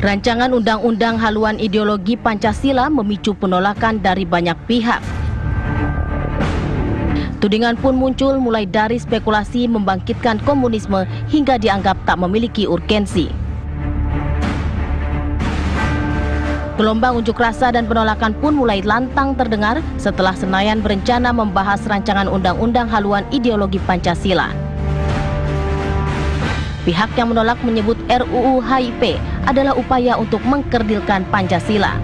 Rancangan undang-undang haluan ideologi Pancasila memicu penolakan dari banyak pihak. Tudingan pun muncul mulai dari spekulasi membangkitkan komunisme hingga dianggap tak memiliki urgensi. Gelombang unjuk rasa dan penolakan pun mulai lantang terdengar setelah Senayan berencana membahas rancangan undang-undang haluan ideologi Pancasila. Pihak yang menolak menyebut RUU HIP adalah upaya untuk mengkerdilkan Pancasila.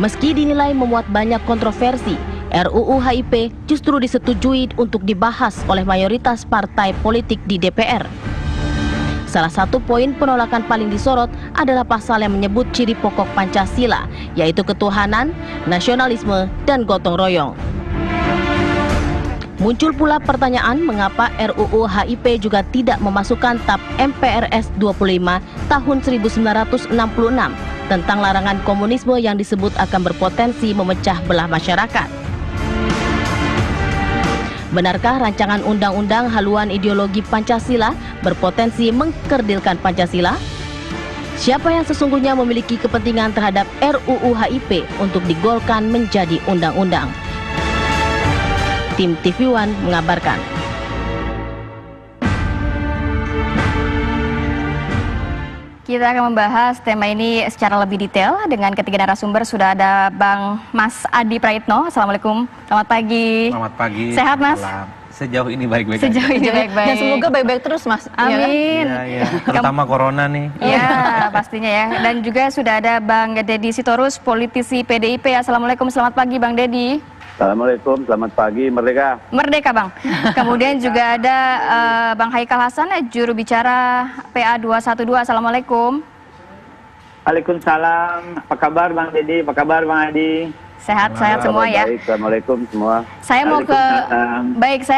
Meski dinilai memuat banyak kontroversi, RUU HIP justru disetujui untuk dibahas oleh mayoritas partai politik di DPR. Salah satu poin penolakan paling disorot adalah pasal yang menyebut ciri pokok Pancasila, yaitu ketuhanan, nasionalisme, dan gotong royong. Muncul pula pertanyaan mengapa RUU HIP juga tidak memasukkan TAP MPRS 25 tahun 1966 tentang larangan komunisme yang disebut akan berpotensi memecah belah masyarakat. Benarkah rancangan undang-undang haluan ideologi Pancasila berpotensi mengkerdilkan Pancasila? Siapa yang sesungguhnya memiliki kepentingan terhadap RUU HIP untuk digolkan menjadi undang-undang? Tim TV One mengabarkan. Kita akan membahas tema ini secara lebih detail dengan ketiga narasumber. Sudah ada Bang Mas Adi Praitno. Assalamualaikum. Selamat pagi. Selamat pagi. Sehat Mas? Sejauh ini baik-baik. Sejauh ini baik-baik. Dan semoga baik-baik terus Mas. Amin. Iya. Terutama corona nih. Iya, pastinya ya. Dan juga sudah ada Bang Deddy Sitorus, politisi PDIP. Assalamualaikum. Selamat pagi Bang Deddy. Assalamualaikum, selamat pagi, Merdeka. Merdeka Bang. Kemudian juga ada Bang Haikal Hasan, juru bicara PA 212. Assalamualaikum. Waalaikumsalam. Apa kabar Bang Deddy? Apa kabar Bang Adi? Sehat-sehat semua ya. Baik, Assalamualaikum semua. Saya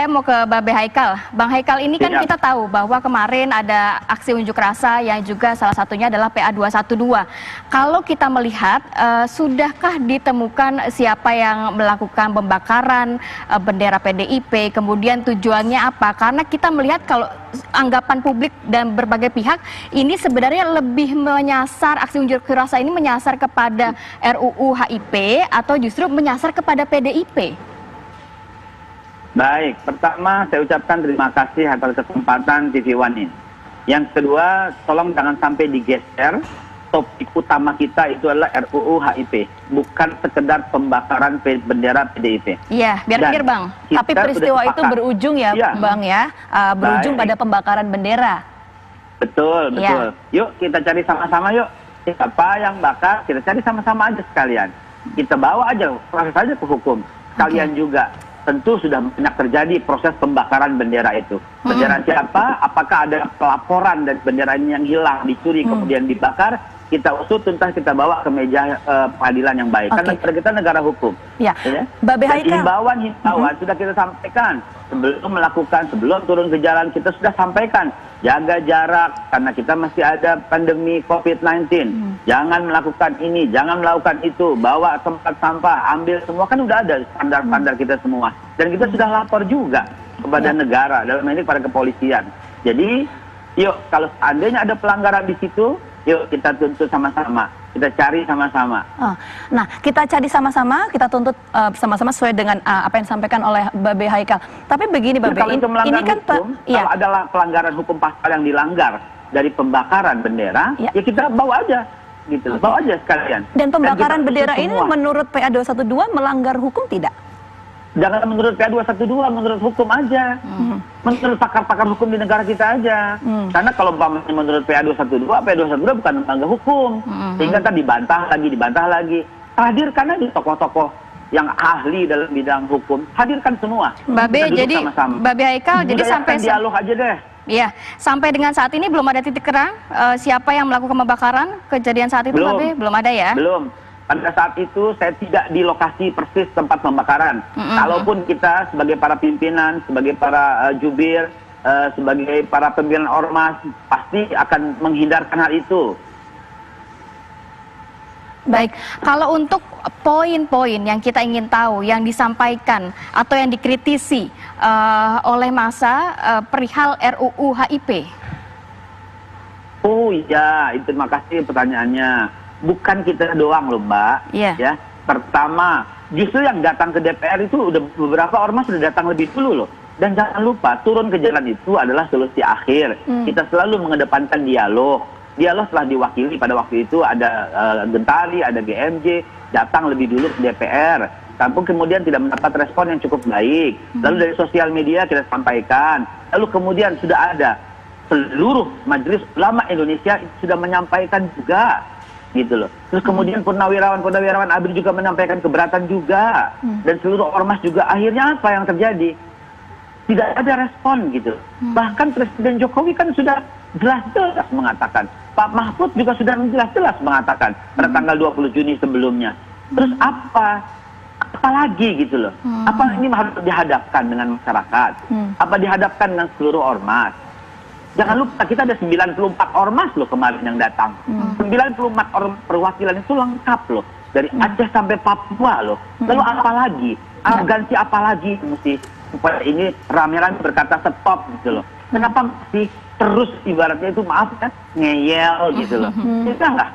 mau ke Babe Haikal. Bang Haikal, ini kan kita tahu bahwa kemarin ada aksi unjuk rasa yang juga salah satunya adalah PA 212. Kalau kita melihat, sudahkah ditemukan siapa yang melakukan pembakaran bendera PDIP, kemudian tujuannya apa? Karena kita melihat kalau anggapan publik dan berbagai pihak ini sebenarnya lebih menyasar, aksi unjuk rasa ini menyasar kepada RUU HIP atau justru menyasar kepada PDIP? Baik, pertama saya ucapkan terima kasih atas kesempatan TV One ini. Yang kedua, tolong jangan sampai digeser. Topik utama kita itu adalah RUU HIP, bukan sekedar pembakaran bendera PDIP. Iya, biar clear Bang. Tapi peristiwa itu berujung ya, Bang ya, berujung pada pembakaran bendera. Betul, betul. Yuk kita cari sama-sama yuk. Siapa yang bakar, kita cari sama-sama aja sekalian. Kita bawa aja, proses aja ke hukum. Kalian juga tentu sudah banyak terjadi proses pembakaran bendera itu. Bendera siapa? Apakah ada pelaporan dari bendera ini yang hilang, dicuri, kemudian dibakar? Kita usut tuntas, kita bawa ke meja pengadilan yang baik. Karena kita negara hukum. Ya. Babe Haikal. Himbauan sudah kita sampaikan. Sebelum turun ke jalan, kita sudah sampaikan. Jaga jarak, karena kita masih ada pandemi COVID-19. Jangan melakukan ini, jangan melakukan itu. Bawa tempat sampah, ambil semua. Kan udah ada standar-standar kita semua. Dan kita sudah lapor juga kepada negara, dalam ini kepada kepolisian. Jadi, yuk kalau seandainya ada pelanggaran di situ, yuk kita tuntut sama-sama, kita cari sama-sama. Nah, kita cari sama-sama, kita tuntut sama-sama sesuai dengan apa yang disampaikan oleh Babe Haikal. Tapi begini Babe, kalau itu melanggar ini kan hukum, kalau ada pelanggaran hukum pasal yang dilanggar dari pembakaran bendera, ya kita bawa aja, gitu, bawa aja sekalian. Dan pembakaran bendera ini menurut PA 212 melanggar hukum tidak? Jangan menurut PA 212, menurut hukum aja. Menurut pakar-pakar hukum di negara kita aja. Karena kalau menurut PA 212, PA 212 bukan melanggar hukum. Sehingga kan dibantah lagi. Hadirkan aja tokoh-tokoh yang ahli dalam bidang hukum. Hadirkan semua. Babe, jadi Babe Haikal, jadi sampai dialog aja deh. Iya, sampai dengan saat ini belum ada titik terang siapa yang melakukan pembakaran kejadian saat itu, Babe? Belum ada ya? Belum. Pada saat itu saya tidak di lokasi persis tempat pembakaran. Kalaupun kita sebagai para pimpinan, sebagai para jubir, sebagai para pimpinan ormas, pasti akan menghindarkan hal itu. Baik, kalau untuk poin-poin yang kita ingin tahu, yang disampaikan atau yang dikritisi oleh massa perihal RUU HIP. Oh iya, itu terima kasih pertanyaannya. Bukan kita doang loh, Mbak. Iya. Ya, pertama, justru yang datang ke DPR itu udah beberapa ormas sudah datang lebih dulu loh. Dan jangan lupa, turun ke jalan itu adalah solusi akhir. Kita selalu mengedepankan dialog. Dialog telah diwakili pada waktu itu ada Gentari, ada GMJ, datang lebih dulu ke DPR. Tapi kemudian tidak mendapat respon yang cukup baik. Lalu dari sosial media kita sampaikan. Lalu kemudian sudah ada seluruh Majelis Ulama Indonesia sudah menyampaikan juga. Gitu loh. Terus kemudian purnawirawan ABRI juga menyampaikan keberatan juga. Dan seluruh ormas juga. Akhirnya apa yang terjadi? Tidak ada respon gitu. Bahkan Presiden Jokowi kan sudah jelas-jelas mengatakan. Pak Mahfud juga sudah jelas-jelas mengatakan pada tanggal 20 Juni sebelumnya. Terus apa? Apa lagi gitu loh? Apa ini harus dihadapkan dengan masyarakat? Apa dihadapkan dengan seluruh ormas? Jangan lupa kita ada 94 ormas loh kemarin yang datang. 94 ormas perwakilan itu lengkap loh. Dari Aceh sampai Papua loh. Lalu apa lagi? Arogansi apa lagi mesti supaya ini rame-rame berkata stop gitu loh. Kenapa masih terus ibaratnya itu maaf kan ngeyel gitu loh. Sudahlah.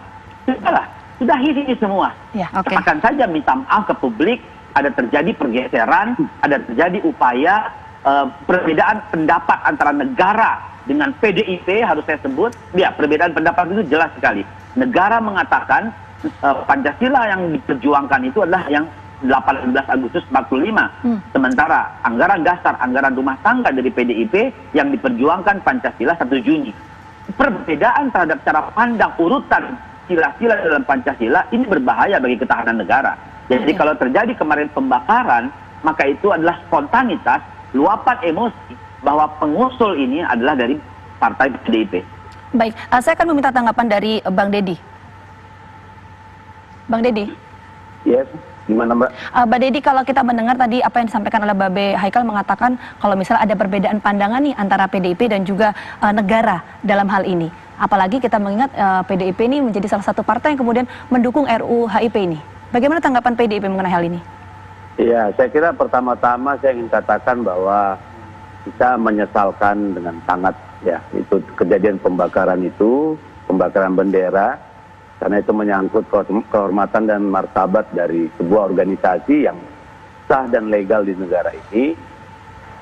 Sudahi ini semua. Ya, oke. Akan saja minta maaf ke publik, ada terjadi pergeseran, ada terjadi upaya perbedaan pendapat antara negara dengan PDIP harus saya sebut. Ya, perbedaan pendapat itu jelas sekali. Negara mengatakan Pancasila yang diperjuangkan itu adalah yang 18 Agustus 45. Sementara anggaran dasar, anggaran rumah tangga dari PDIP yang diperjuangkan Pancasila 1 Juni. Perbedaan terhadap cara pandang urutan sila-sila dalam Pancasila ini berbahaya bagi ketahanan negara. Jadi kalau terjadi kemarin pembakaran, maka itu adalah spontanitas, luapan emosi bahwa pengusul ini adalah dari partai PDIP. Baik, saya akan meminta tanggapan dari Bang Deddy. Bang Deddy. Yes. Gimana Mbak? Mbak Deddy, kalau kita mendengar tadi apa yang disampaikan oleh Babe Haikal mengatakan kalau misalnya ada perbedaan pandangan nih antara PDIP dan juga negara dalam hal ini. Apalagi kita mengingat PDIP ini menjadi salah satu partai yang kemudian mendukung RUU HIP ini. Bagaimana tanggapan PDIP mengenai hal ini? Iya, saya kira pertama-tama saya ingin katakan bahwa kita menyesalkan dengan sangat ya itu kejadian pembakaran bendera. Karena itu menyangkut kehormatan dan martabat dari sebuah organisasi yang sah dan legal di negara ini.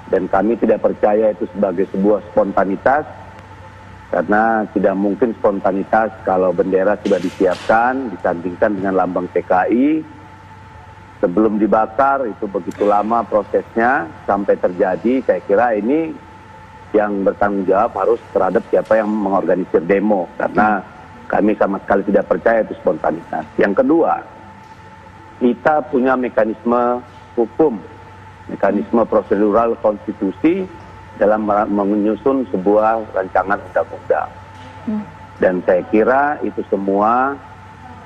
Dan kami tidak percaya itu sebagai sebuah spontanitas. Karena tidak mungkin spontanitas kalau bendera sudah disiapkan, disandingkan dengan lambang PKI. Sebelum dibakar itu begitu lama prosesnya sampai terjadi. Saya kira ini yang bertanggung jawab harus terhadap siapa yang mengorganisir demo. Karena kami sama sekali tidak percaya itu spontanitas. Yang kedua, kita punya mekanisme hukum, mekanisme prosedural konstitusi dalam menyusun sebuah rancangan undang-undang. Dan saya kira itu semua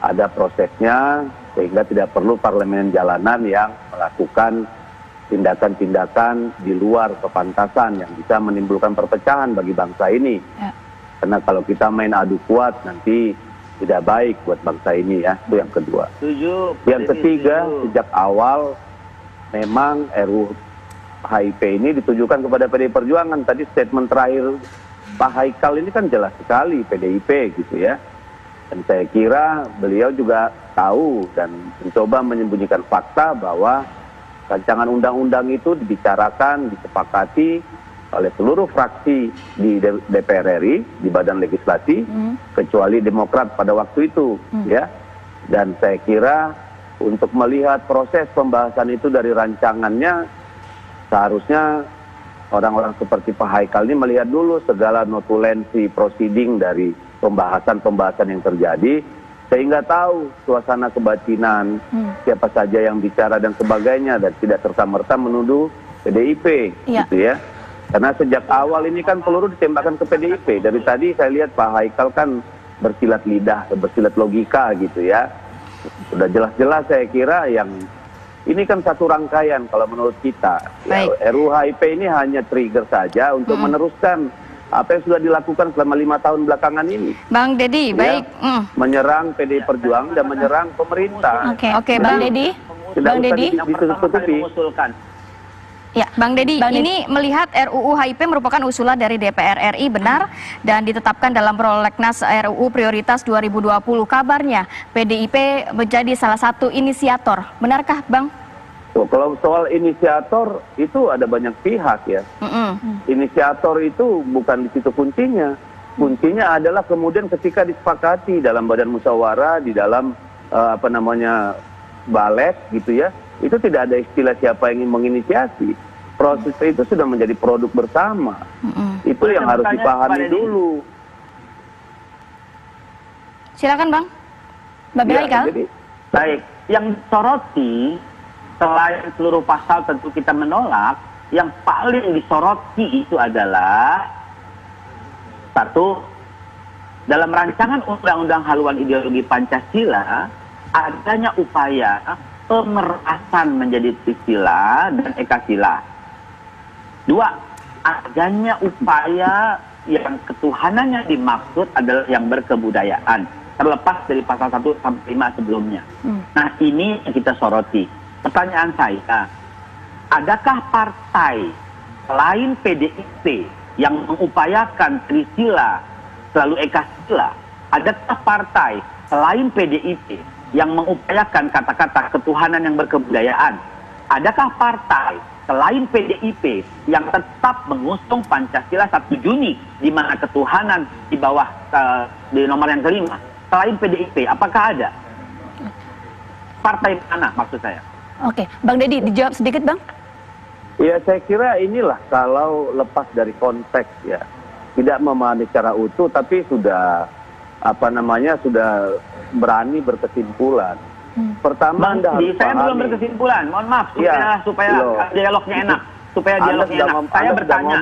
ada prosesnya, sehingga tidak perlu parlemen jalanan yang melakukan tindakan-tindakan di luar kepantasan yang bisa menimbulkan perpecahan bagi bangsa ini. Ya. Karena kalau kita main adu kuat nanti tidak baik buat bangsa ini ya. Itu yang kedua. Yang ketiga, sejak awal memang RUU HIP ini ditujukan kepada PDI Perjuangan. Tadi statement terakhir Pak Haikal ini kan jelas sekali PDIP gitu ya. Dan saya kira beliau juga tahu dan mencoba menyembunyikan fakta bahwa rancangan undang-undang itu dibicarakan, disepakati oleh seluruh fraksi di DPR RI, di badan legislasi, kecuali Demokrat pada waktu itu, ya. Dan saya kira untuk melihat proses pembahasan itu dari rancangannya, seharusnya orang-orang seperti Pak Haikal ini melihat dulu segala notulensi proceeding dari pembahasan-pembahasan yang terjadi, sehingga tahu suasana kebatinan, siapa saja yang bicara dan sebagainya, dan tidak serta-merta menuduh PDIP, gitu ya. Karena sejak awal ini kan peluru ditembakkan ke PDIP. Dari tadi saya lihat Pak Haikal kan bersilat lidah, bersilat logika gitu ya. Sudah jelas-jelas saya kira yang ini kan satu rangkaian kalau menurut kita. Ya, RUU HIP ini hanya trigger saja untuk meneruskan apa yang sudah dilakukan selama 5 tahun belakangan ini. Bang Deddy, baik. Menyerang PDI Perjuangan dan menyerang pemerintah. Oke, Bang Deddy. Bang Deddy. Ya, Bang Deddy, ini melihat RUU HIP merupakan usulan dari DPR RI benar dan ditetapkan dalam prolegnas RUU Prioritas 2020. Kabarnya PDIP menjadi salah satu inisiator. Benarkah, Bang? Kalau soal inisiator itu ada banyak pihak ya. Inisiator itu bukan di situ kuncinya. Kuncinya adalah kemudian ketika disepakati dalam badan musyawarah, di dalam balik gitu ya. Itu tidak ada istilah siapa yang ingin menginisiasi. Proses itu sudah menjadi produk bersama. Itu yang harus dipahami dulu. Silakan, Bang. Babe Haikal. Baik, yang disoroti selain seluruh pasal tentu kita menolak, yang paling disoroti itu adalah satu, dalam rancangan undang-undang haluan ideologi Pancasila adanya upaya pemerasan menjadi Trisila dan Ekasila. Dua, adanya upaya yang ketuhanannya dimaksud adalah yang berkebudayaan, terlepas dari pasal 1 sampai 5 sebelumnya. Nah, ini yang kita soroti. Pertanyaan saya, adakah partai selain PDIP yang mengupayakan Trisila selalu Ekasila? Adakah partai selain PDIP yang mengupayakan kata-kata ketuhanan yang berkebudayaan? Adakah partai selain PDIP yang tetap mengusung Pancasila 1 Juni, di mana ketuhanan di bawah di nomor yang kelima? Selain PDIP, apakah ada? Partai mana maksud saya? Oke, Bang Deddy, dijawab sedikit, Bang. Ya, saya kira inilah kalau lepas dari konteks ya, tidak memahami secara utuh, tapi sudah sudah berani berkesimpulan. Pertama, Anda harus saya belum berkesimpulan, mohon maaf, supaya dialognya enak. Saya bertanya.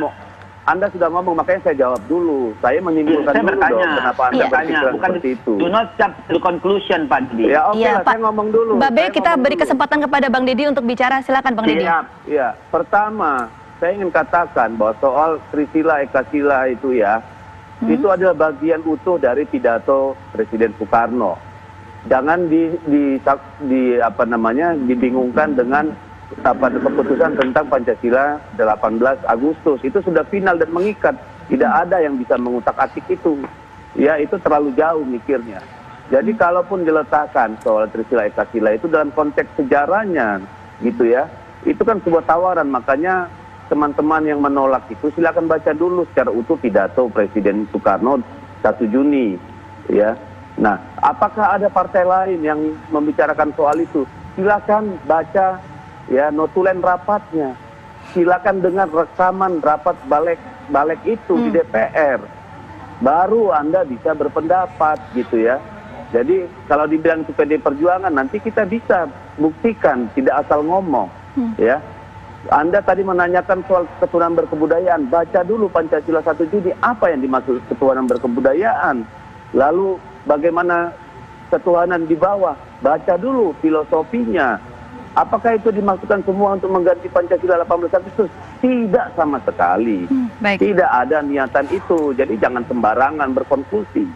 Anda sudah ngomong, makanya saya jawab dulu. Saya menyimpulkan dulu dong, kenapa Anda berpikiran seperti itu. Do not jump to conclusion, Pak Deddy. Ya, oke, saya ngomong dulu. Babe, kita beri kesempatan kepada Bang Deddy untuk bicara. Silakan, Bang Deddy. Ya, pertama, saya ingin katakan bahwa soal Trisila, Ekasila itu ya, itu adalah bagian utuh dari pidato Presiden Soekarno. Jangan dibingungkan dengan keputusan tentang Pancasila 18 Agustus. Itu sudah final dan mengikat. Tidak ada yang bisa mengutak-atik itu. Ya, itu terlalu jauh mikirnya. Jadi kalaupun diletakkan soal Trisila Ekasila itu dalam konteks sejarahnya gitu ya, itu kan sebuah tawaran. Makanya teman-teman yang menolak itu silakan baca dulu secara utuh pidato Presiden Soekarno 1 Juni ya. Nah, apakah ada partai lain yang membicarakan soal itu? Silakan baca ya notulen rapatnya. Silakan dengar rekaman rapat balik itu di DPR. Baru Anda bisa berpendapat gitu ya. Jadi kalau dibilang itu PD Perjuangan, nanti kita bisa buktikan, tidak asal ngomong ya. Anda tadi menanyakan soal ketuhanan berkebudayaan. Baca dulu Pancasila 1 Juni, apa yang dimaksud ketuhanan berkebudayaan. Lalu bagaimana ketuhanan di bawah. Baca dulu filosofinya. Apakah itu dimaksudkan semua untuk mengganti Pancasila 18 Agustus? Tidak sama sekali. Tidak ada niatan itu. Jadi jangan sembarangan berkonklusi.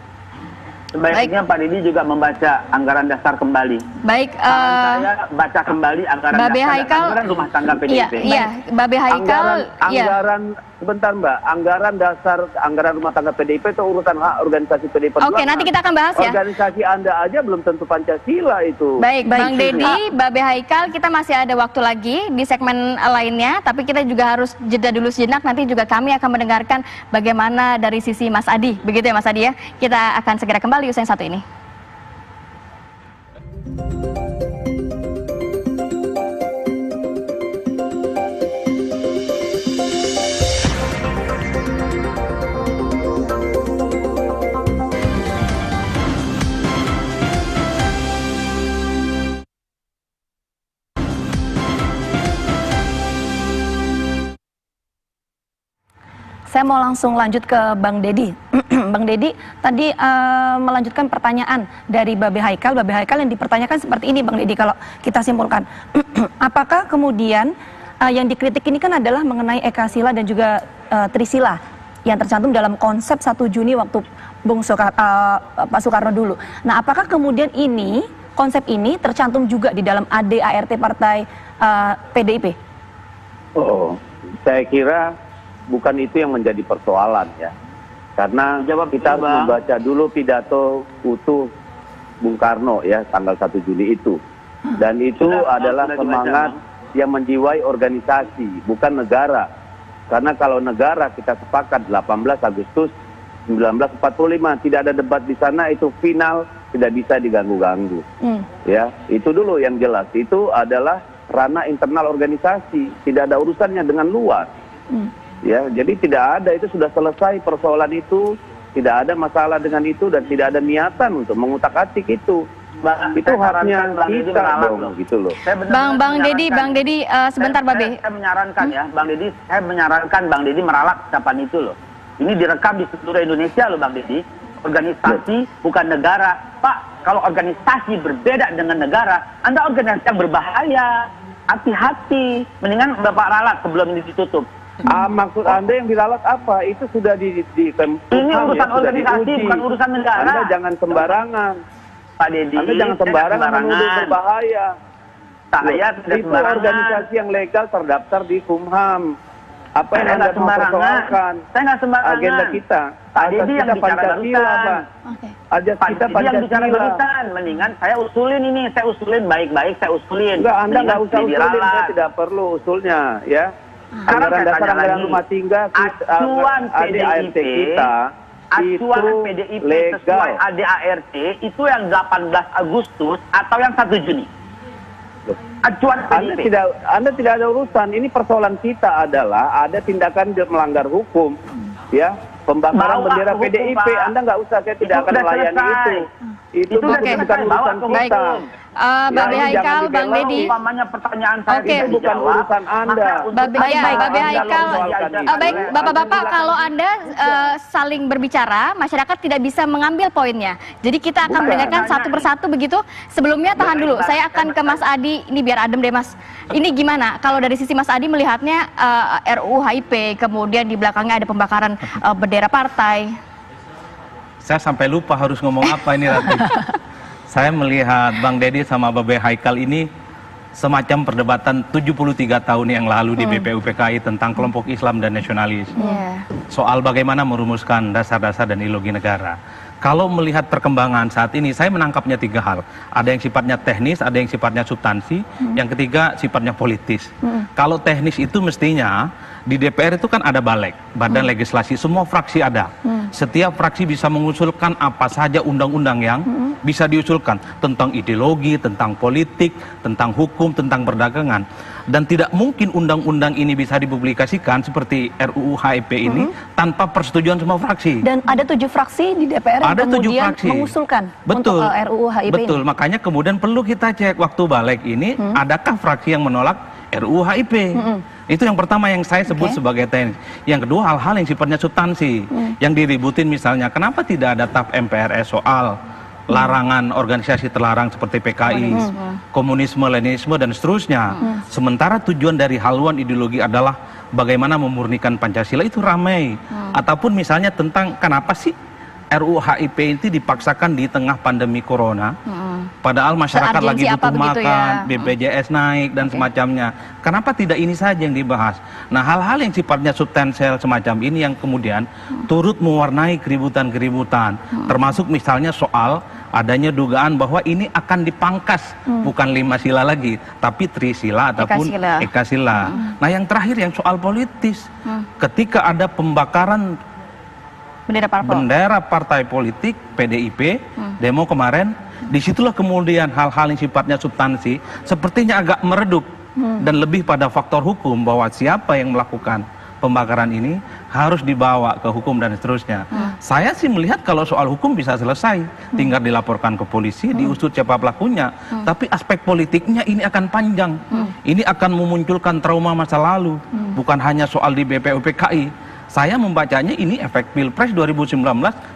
Sebaiknya Pak Deddy juga membaca anggaran dasar kembali. Baik, saya baca kembali anggaran Babe dasar Haikal, anggaran rumah tangga PDIP. Iya, Babe Haikal, sebentar Mbak, anggaran dasar anggaran rumah tangga PDIP itu urutan hak organisasi PDI Perjuangan. Oke, nanti kita akan bahas ya. Organisasi Anda aja belum tentu Pancasila itu. Baik, Bang Deddy, Babe Haikal, kita masih ada waktu lagi di segmen lainnya, tapi kita juga harus jeda dulu sejenak. Nanti juga kami akan mendengarkan bagaimana dari sisi Mas Adi. Begitu ya Mas Adi ya. Kita akan segera kembali usai yang satu ini. Saya mau langsung lanjut ke Bang Deddy. Bang Deddy tadi melanjutkan pertanyaan dari Babe Haikal. Babe Haikal yang dipertanyakan seperti ini, Bang Deddy, kalau kita simpulkan. Apakah kemudian yang dikritik ini kan adalah mengenai Ekasila dan juga Trisila yang tercantum dalam konsep 1 Juni waktu Pak Soekarno dulu. Nah, apakah kemudian ini, konsep ini tercantum juga di dalam AD/ART Partai PDIP? Oh, saya kira bukan itu yang menjadi persoalan ya. Karena kita harus membaca dulu pidato utuh Bung Karno ya tanggal 1 Juli itu. Dan itu adalah semangat yang menjiwai organisasi, bukan negara. Karena kalau negara kita sepakat 18 Agustus 1945 tidak ada debat di sana, itu final, tidak bisa diganggu-ganggu. Ya, itu dulu yang jelas. Itu adalah ranah internal organisasi, tidak ada urusannya dengan luar. Ya, jadi tidak ada, itu sudah selesai persoalan itu, tidak ada masalah dengan itu dan tidak ada niatan untuk mengutak-atik itu. Itu haknya kita dong, gitu loh. Bang Dedi, sebentar Babe. Saya menyarankan ya, Bang Dedi, saya menyarankan Bang Dedi meralat ucapan itu loh. Ini direkam di seluruh Indonesia loh Bang Dedi. Organisasi bukan negara. Pak, kalau organisasi berbeda dengan negara, Anda organisasi yang berbahaya. Hati-hati. Mendingan Bapak ralat sebelum ini ditutup. Maksud Anda yang diralat apa? Itu sudah di ini urusan organisasi, bukan urusan negara. Anda jangan sembarangan. Pak Dedi, Anda jangan sembarangan menuduh berbahaya. Saya tidak itu sembarangan. organisasi yang legal terdaftar di Kumham. Apa yang Anda mau persoalkan? Saya nggak sembarangan. Agenda kita. Pak Dedi yang bicara Pancasila, Pak. Ajas Pak kita Dedi yang bicara Pancasila. barusan. Mendingan saya usulin ini. Saya usulin baik-baik, saya usulin. Enggak, Anda nggak usah Mendingan usulin. diralat. Saya tidak perlu usulnya, ya. Sekarang Anggaran saya dasar tanya anggaran lagi. rumah tangga Acuan ADART kita Acuan itu PDIP legal. sesuai ADART itu yang 18 Agustus atau yang 1 Juni? Acuan PDIP. Anda tidak ada urusan. Ini persoalan kita adalah ada tindakan melanggar hukum, ya. Pembakaran Bawa bendera ke hukum, PDIP, Pak. Anda nggak usah, saya tidak Itu akan sudah melayani selesai. Itu Itu sudah bukan selesai, bawa urusan ke kita. hukum. Babe ini Haikal, jangan Bang dibelok. Dedi. Umpamanya pertanyaan saya Oke. tidak Itu bukan dijawab, urusan Anda. maka untuk Babe Haikal, baik Boleh. Bapak-bapak, kalau Anda saling berbicara, masyarakat tidak bisa mengambil poinnya. Jadi kita akan Bukan. mendengarkan satu persatu begitu. Sebelumnya tahan dulu, saya akan ke Mas Adi. Ini biar adem deh Mas. Ini gimana? Kalau dari sisi Mas Adi melihatnya RUU HIP, kemudian di belakangnya ada pembakaran bendera partai. Saya sampai lupa harus ngomong apa ini Rati. Saya melihat Bang Dedi sama Babe Haikal ini semacam perdebatan 73 tahun yang lalu di BPUPKI tentang kelompok Islam dan nasionalis. Soal bagaimana merumuskan dasar-dasar dan ideologi negara. Kalau melihat perkembangan saat ini, saya menangkapnya 3 hal. Ada yang sifatnya teknis, ada yang sifatnya substansi, yang ketiga sifatnya politis. Kalau teknis itu mestinya di DPR itu kan ada balek, badan legislasi, semua fraksi ada. Setiap fraksi bisa mengusulkan apa saja undang-undang yang bisa diusulkan tentang ideologi, tentang politik, tentang hukum, tentang perdagangan. Dan tidak mungkin undang-undang ini bisa dipublikasikan seperti RUU HIP ini tanpa persetujuan semua fraksi. Dan ada 7 fraksi di DPR yang Ada 7 kemudian fraksi mengusulkan betul, untuk RUU HIP betul. ini. Makanya kemudian perlu kita cek waktu balik ini, adakah fraksi yang menolak RUU HIP? Itu yang pertama yang saya sebut sebagai teknis. Yang kedua, hal-hal yang sifatnya substansi, yang diributin misalnya, kenapa tidak ada TAP MPRS soal larangan organisasi terlarang seperti PKI, komunisme, Leninisme, dan seterusnya. Sementara tujuan dari haluan ideologi adalah bagaimana memurnikan Pancasila, itu ramai. Ataupun misalnya tentang kenapa sih RUU HIP itu dipaksakan di tengah pandemi corona, padahal masyarakat lagi butuh makan, BPJS naik dan semacamnya. Kenapa tidak ini saja yang dibahas? Nah, hal-hal yang sifatnya substansial semacam ini yang kemudian turut mewarnai keributan-keributan, termasuk misalnya soal adanya dugaan bahwa ini akan dipangkas, bukan 5 sila lagi, tapi Trisila ataupun Ekasila. Nah, yang terakhir yang soal politis, ketika ada pembakaran bendera partai politik PDIP, demo kemarin, disitulah kemudian hal-hal yang sifatnya substansi sepertinya agak meredup dan lebih pada faktor hukum, bahwa siapa yang melakukan pembakaran ini harus dibawa ke hukum dan seterusnya. Saya sih melihat kalau soal hukum bisa selesai, tinggal dilaporkan ke polisi, diusut siapa pelakunya. Tapi aspek politiknya ini akan panjang, ini akan memunculkan trauma masa lalu, bukan hanya soal di BPUPKI. Saya membacanya ini efek Pilpres 2019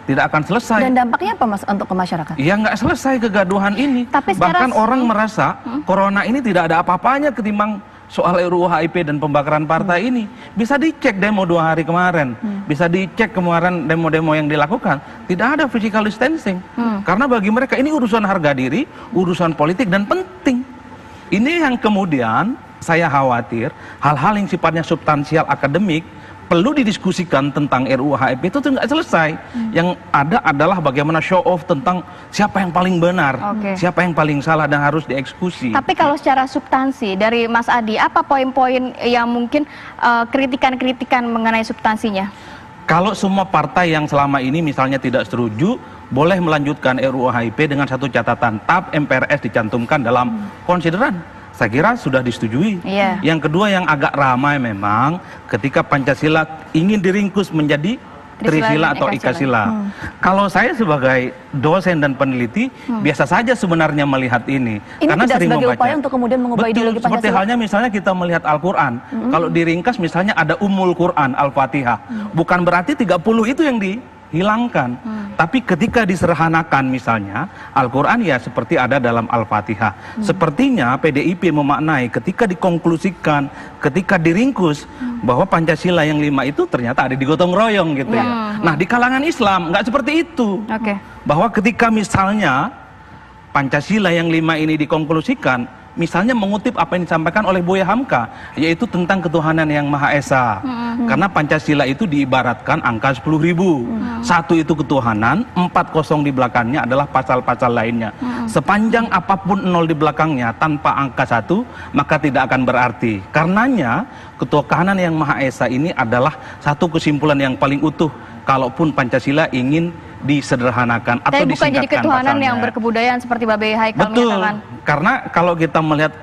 tidak akan selesai. Dan dampaknya apa Mas untuk ke masyarakat? Ya nggak selesai kegaduhan ini. Tapi bahkan orang merasa corona ini tidak ada apa-apanya ketimbang soal RUU HIP dan pembakaran partai ini. Bisa dicek demo 2 hari kemarin, bisa dicek kemarin demo-demo yang dilakukan, tidak ada physical distancing. Karena bagi mereka ini urusan harga diri, urusan politik dan penting. Ini yang kemudian saya khawatir hal-hal yang sifatnya substansial akademik perlu didiskusikan tentang RUU HIP itu nggak selesai. Yang ada adalah bagaimana show off tentang siapa yang paling benar, siapa yang paling salah dan harus dieksekusi. Tapi kalau secara substansi dari Mas Adi, apa poin-poin yang mungkin kritikan-kritikan mengenai substansinya? Kalau semua partai yang selama ini misalnya tidak setuju, boleh melanjutkan RUU HIP dengan satu catatan, TAP MPRS dicantumkan dalam konsideran. Saya kira sudah disetujui. Yang kedua yang agak ramai memang ketika Pancasila ingin diringkus menjadi Trisila atau Ikasila. Kalau saya sebagai dosen dan peneliti biasa saja sebenarnya melihat ini. Karena tidak sering sebagai membaca. upaya untuk kemudian mengubah ideologi Pancasila. Seperti halnya misalnya kita melihat Al-Quran. Kalau diringkas misalnya ada Ummul Quran, Al-Fatihah. Bukan berarti 30 itu yang dihilangkan. Tapi ketika diserhanakan misalnya Al-Quran ya seperti ada dalam Al-Fatihah. Sepertinya PDIP memaknai ketika dikonklusikan, ketika diringkus bahwa Pancasila yang 5 itu ternyata ada digotong royong gitu ya. Nah di kalangan Islam nggak seperti itu. Bahwa ketika misalnya Pancasila yang 5 ini dikonklusikan, misalnya mengutip apa yang disampaikan oleh Buya Hamka, yaitu tentang ketuhanan yang Maha Esa. Karena Pancasila itu diibaratkan angka 10.000. Satu itu ketuhanan, 40 di belakangnya adalah pasal-pasal lainnya. Sepanjang apapun 0 di belakangnya tanpa angka 1, maka tidak akan berarti. Karenanya ketuhanan yang Maha Esa ini adalah satu kesimpulan yang paling utuh kalaupun Pancasila ingin disederhanakan atau disingkatkan. Tapi bukan jadi ketuhanan yang berkebudayaan seperti Babe Haikal menyatakan. Karena kalau kita melihat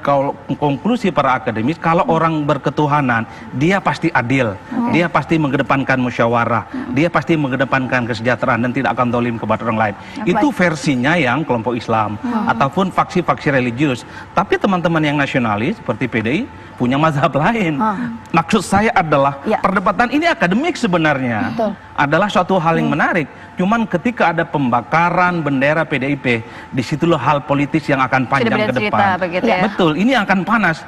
konklusi para akademis, kalau orang berketuhanan, dia pasti adil, dia pasti mengedepankan musyawarah, dia pasti mengedepankan kesejahteraan dan tidak akan zalim kepada orang lain. Itu versinya yang kelompok Islam ataupun faksi-faksi religius. Tapi teman-teman yang nasionalis seperti PDI punya mazhab lain. Maksud saya adalah perdebatan ini akademik sebenarnya. Adalah suatu hal yang menarik. Cuman ketika ada pembakaran bendera PDIP, disitulah hal politis yang akan panjang ke depan. Betul, ini akan panas.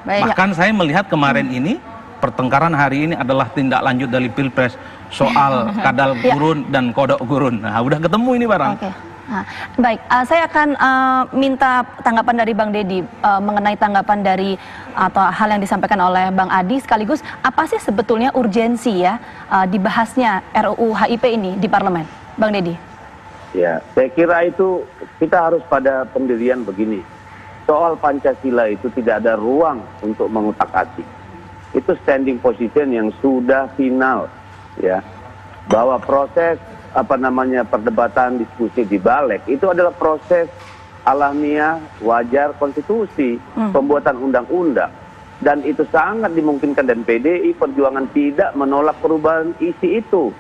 Bahkan saya melihat kemarin ini, pertengkaran hari ini adalah tindak lanjut dari Pilpres soal kadal gurun dan kodok gurun. Nah, udah ketemu ini barang. Nah, baik, saya akan minta tanggapan dari Bang Deddy mengenai tanggapan dari atau hal yang disampaikan oleh Bang Adi, sekaligus apa sih sebetulnya urgensi ya dibahasnya RUU HIP ini di parlemen, Bang Deddy? Ya, saya kira itu kita harus pada pendirian begini. Soal Pancasila itu tidak ada ruang untuk mengutak-atik. Itu standing position yang sudah final, ya, bahwa proses perdebatan diskusi di balik itu adalah proses alamiah wajar konstitusi, pembuatan undang-undang, dan itu sangat dimungkinkan dan PDI Perjuangan tidak menolak perubahan isi itu.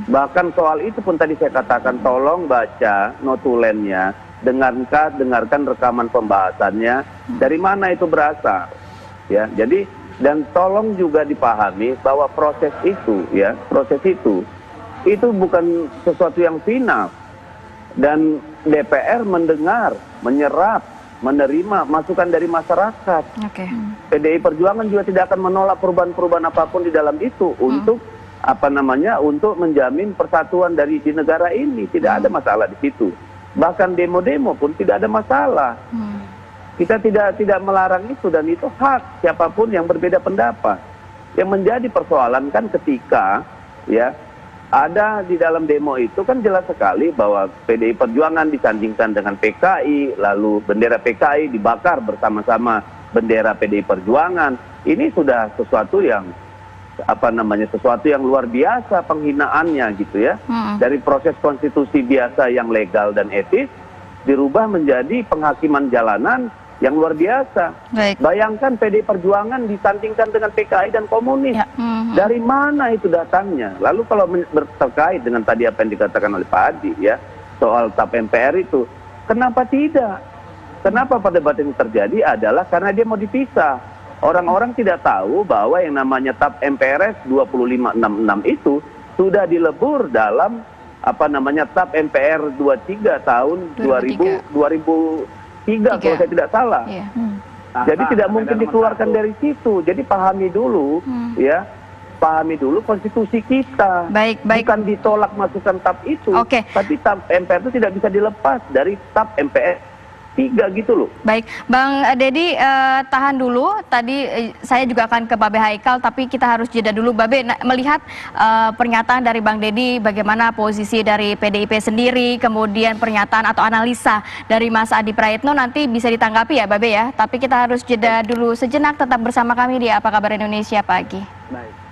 Bahkan soal itu pun tadi saya katakan tolong baca notulennya, dengarkan rekaman pembahasannya, dari mana itu berasal, ya. Jadi dan tolong juga dipahami bahwa proses itu bukan sesuatu yang final, dan DPR mendengar, menyerap, menerima masukan dari masyarakat. PDI Perjuangan juga tidak akan menolak perubahan-perubahan apapun di dalam itu untuk untuk menjamin persatuan di negara ini. Tidak ada masalah di situ. Bahkan demo-demo pun tidak ada masalah. Kita tidak melarang itu, dan itu hak siapapun yang berbeda pendapat. Yang menjadi persoalan kan ketika ada di dalam demo itu kan jelas sekali bahwa PDI Perjuangan disandingkan dengan PKI, lalu bendera PKI dibakar bersama-sama bendera PDI Perjuangan. Ini sudah sesuatu yang sesuatu yang luar biasa penghinaannya gitu ya. Dari proses konstitusi biasa yang legal dan etis dirubah menjadi penghakiman jalanan yang luar biasa. Bayangkan PDI Perjuangan disandingkan dengan PKI dan komunis. Dari mana itu datangnya? Lalu kalau terkait dengan tadi apa yang dikatakan oleh Pak Adi ya, soal TAP MPR itu, kenapa tidak? Kenapa perdebatan ini terjadi adalah karena dia mau dipisah. Orang-orang tidak tahu bahwa yang namanya TAP MPRS 2566 itu sudah dilebur dalam TAP MPR 23 tahun 2003 kalau saya tidak salah. Jadi tidak mungkin dikeluarkan dari situ. Jadi pahami dulu pahami dulu konstitusi kita. Bukan ditolak masukan TAP itu. Tapi TAP MPR itu tidak bisa dilepas dari TAP MPR 3 gitu loh. Baik, Bang Dedi, tahan dulu. Tadi saya juga akan ke Babe Haikal, tapi kita harus jeda dulu. Babe, melihat pernyataan dari Bang Dedi, bagaimana posisi dari PDIP sendiri, kemudian pernyataan atau analisa dari Mas Adi Praitno, nanti bisa ditanggapi ya Babe ya. Tapi kita harus jeda dulu sejenak, tetap bersama kami di Apa Kabar Indonesia Pagi. Baik.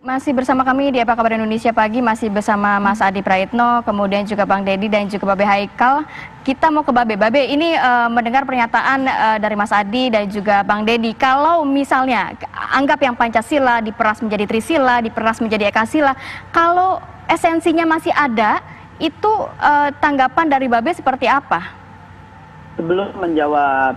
Masih bersama kami di Apa Kabar Indonesia Pagi, masih bersama Mas Adi Praitno, kemudian juga Bang Dedi dan juga Babe Haikal. Kita mau ke Babe. Babe, ini mendengar pernyataan dari Mas Adi dan juga Bang Dedi. Kalau misalnya anggap yang Pancasila diperas menjadi Trisila, diperas menjadi Ekasila, kalau esensinya masih ada, itu tanggapan dari Babe seperti apa? Sebelum menjawab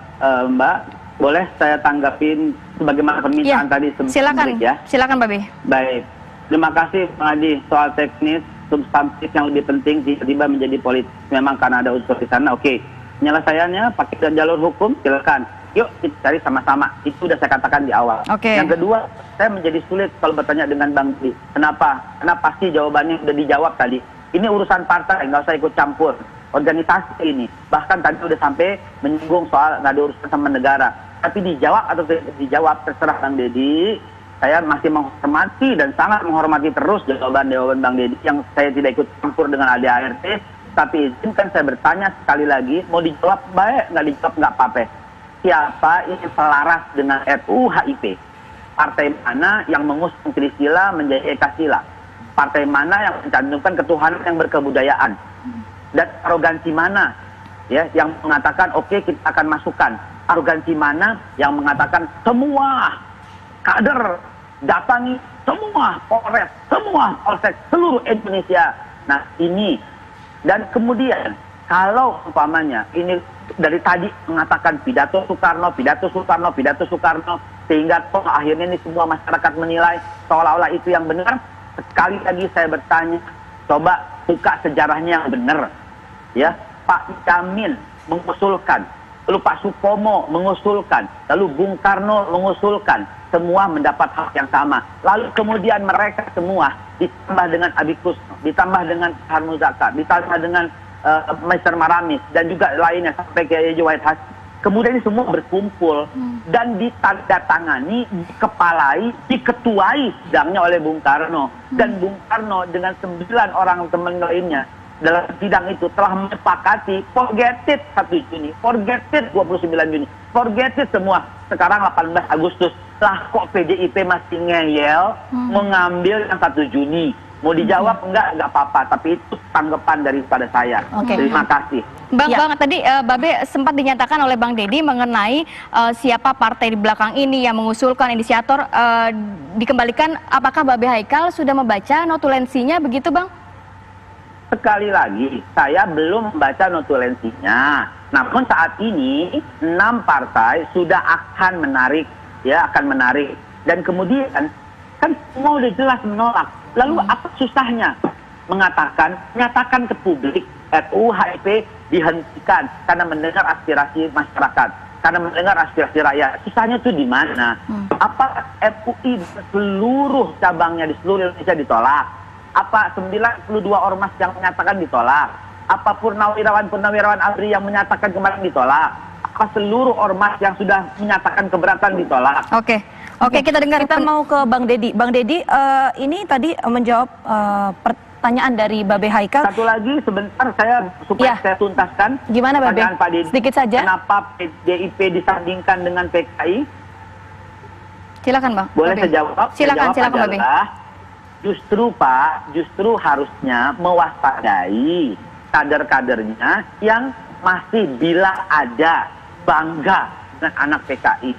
Mbak, boleh saya tanggapin sebagaimana permintaan tadi silakan ya. Silakan Babe. Baik, terima kasih Bang Adi. Soal teknis, substantif yang lebih penting tiba-tiba menjadi politik memang karena ada unsur di sana. Oke, penyelesaiannya pakai jalur hukum, silakan. Yuk kita cari sama-sama. Itu udah saya katakan di awal. Yang kedua, saya menjadi sulit kalau bertanya dengan Bang Dedi. Kenapa? Karena pasti jawabannya sudah dijawab tadi. Ini urusan partai, nggak usah ikut campur. Organisasi ini, bahkan tadi udah sampai menyinggung soal nggak ada urusan sama negara. Tapi dijawab atau tidak dijawab terserah Bang Dedi. Saya masih menghormati dan sangat menghormati terus jawaban Bang Dedi yang saya tidak ikut campur dengan ADART. Tapi izinkan saya bertanya sekali lagi, mau dijawab baik, nggak dijawab nggak apa-apa. Siapa yang selaras dengan RUU HIP? Partai mana yang mengusung Trisila menjadi Ekasila? Partai mana yang mencantumkan ketuhanan yang berkebudayaan? Dan arogansi mana ya yang mengatakan oke, kita akan masukkan? Arogansi mana yang mengatakan semua kader datangi semua Polres, semua Polsek seluruh Indonesia? Nah ini, dan kemudian kalau umpamanya ini dari tadi mengatakan pidato Soekarno, sehingga toh akhirnya ini semua masyarakat menilai seolah-olah itu yang benar. Sekali lagi saya bertanya, coba buka sejarahnya yang benar. Ya, Pak Jamin mengusulkan, lalu Pak Supomo mengusulkan, lalu Bung Karno mengusulkan, semua mendapat hak yang sama. Lalu kemudian mereka semua ditambah dengan Abi Kusno, ditambah dengan Harmuzaka, ditambah dengan Mr. Maramis dan juga lainnya sampai ke Yeji Wahid Hasim. Kemudian ini semua berkumpul dan ditandatangani, dikepalai, diketuai sidangnya oleh Bung Karno. Dan Bung Karno dengan 9 orang teman lainnya dalam sidang itu telah menyepakati forget it 1 Juni, forget it 29 Juni, forget it semua. Sekarang 18 Agustus, lah kok PDIP masih ngeyel mengambil yang 1 Juni. Mau dijawab enggak apa-apa, tapi itu tanggapan daripada saya. Terima kasih. Bang, tadi Babe sempat dinyatakan oleh Bang Dedi mengenai siapa partai di belakang ini yang mengusulkan inisiator, dikembalikan apakah Babe Haikal sudah membaca notulensinya begitu Bang? Sekali lagi, saya belum membaca notulensinya. Namun saat ini 6 partai sudah akan menarik, Dan kemudian kan semua udah jelas menolak. Lalu apa susahnya menyatakan ke publik RUU HIP dihentikan karena mendengar aspirasi masyarakat, karena mendengar aspirasi rakyat. Susahnya itu di mana? Apa FUI di seluruh cabangnya di seluruh Indonesia ditolak? Apa 92 ormas yang menyatakan ditolak? Apa purnawirawan ABRI yang menyatakan kemarin ditolak? Apa seluruh ormas yang sudah menyatakan keberatan ditolak? Oke, kita dengar. Kita mau ke Bang Dedi. Bang Dedi, ini tadi menjawab pertanyaan dari Babe Haikal. Satu lagi sebentar supaya saya tuntaskan. Gimana Babe? Pak Dedi, sedikit saja. Kenapa PDIP disandingkan dengan PKI? Silakan Bang. Boleh saya jawab? Silakan Babe. Justru harusnya mewaspadai kader-kadernya yang masih bila ada bangga dengan anak PKI.